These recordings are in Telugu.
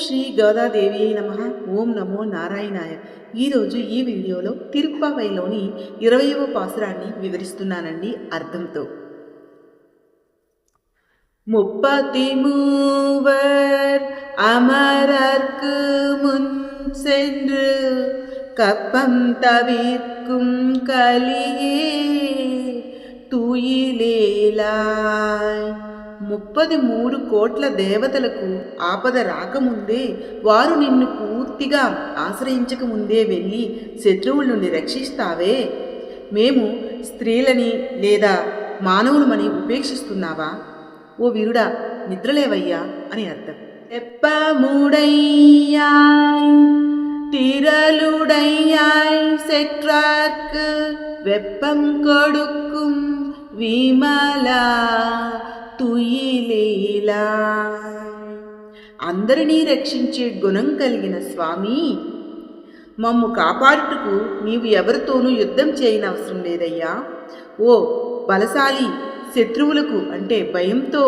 శ్రీ గోదాదేవి నమః. ఓం నమో నారాయణాయ. ఈరోజు ఈ వీడియోలో తిరుప్పావైలోని 20వ పాసురాన్ని వివరిస్తున్నానండి అర్థంతో. முப்பத்தி மூவர் அமரர்க்கு முன் சென்று கப்பம் தவிர்க்கும் கலியே துயிலேலாய். 33 కోట్ల దేవతలకు ఆపద రాకముందే, వారు నిన్ను పూర్తిగా ఆశ్రయించకముందే వెళ్ళి శత్రువుల నుండి రక్షిస్తావే. మేము స్త్రీలని లేదా మానవులమని ఉపేక్షిస్తున్నావా? ఓ వీరుడా, నిద్రలేవయ్యా అని అర్థం. எப்பமுடையாய் திரளுடையாய் செற்றார்க்கு வெப்பம் கொடுக்கும் విమలా తుయిలేలా. అందరినీ రక్షించే గుణం కలిగిన స్వామి, మమ్ము కాపాడుటకు నీవు ఎవరితోనూ యుద్ధం చేయనవసరం లేదయ్యా. ఓ బలశాలి, శత్రువులకు అంటే భయంతో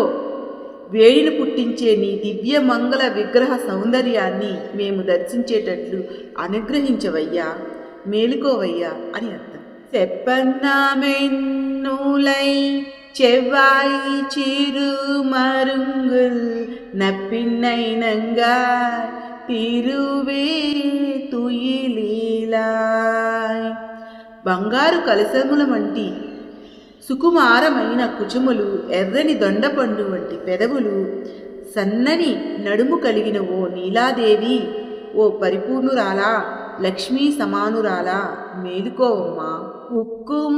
వేడిని పుట్టించే నీ దివ్య మంగళ విగ్రహ సౌందర్యాన్ని మేము దర్శించేటట్లు అనుగ్రహించవయ్యా, మేలుకోవయ్యా అని అర్థం. செப்பன்னாமென்னூலை செவ்வாய் சிறு மருங்குல் நப்பின்னை நங்காய் తిరువే తుయిలీలాయ్. బంగారు కలశముల వంటి సుకుమారమైన కుచములు, ఎర్రని దొండపండు వంటి పెదవులు, సన్నని నడుము కలిగిన ఓ నీలాదేవి, ఓ పరిపూర్ణురాలా, లక్ష్మీ సమానురాలా, మేలుకోవమ్మా. ఉక్కుం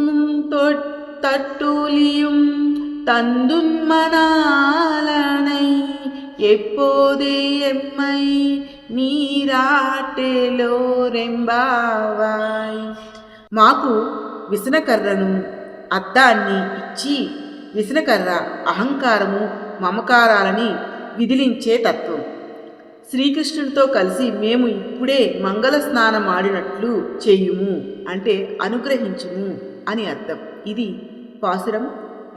தட்டூலியும் தந்துன்மனாலனை எப்போதே எம்மை నీరాటెలోరెంబావాయ్. మాకు విసనకర్రను అద్దాన్ని ఇచ్చి, విసనకర్ర అహంకారము మమకారాలని విదిలించే తత్వం. శ్రీకృష్ణుడితో కలిసి మేము ఇప్పుడే మంగళ స్నానం ఆడినట్లు చేయుము అంటే అనుగ్రహించుము అని అర్థం. ఇది పాసురం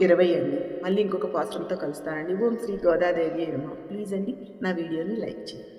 20 అండి. మళ్ళీ ఇంకొక పాసురంతో కలుస్తానండి. ఓం శ్రీ గోదాదేవి నమః. ప్లీజ్ అండి నా వీడియోని లైక్ చేయండి.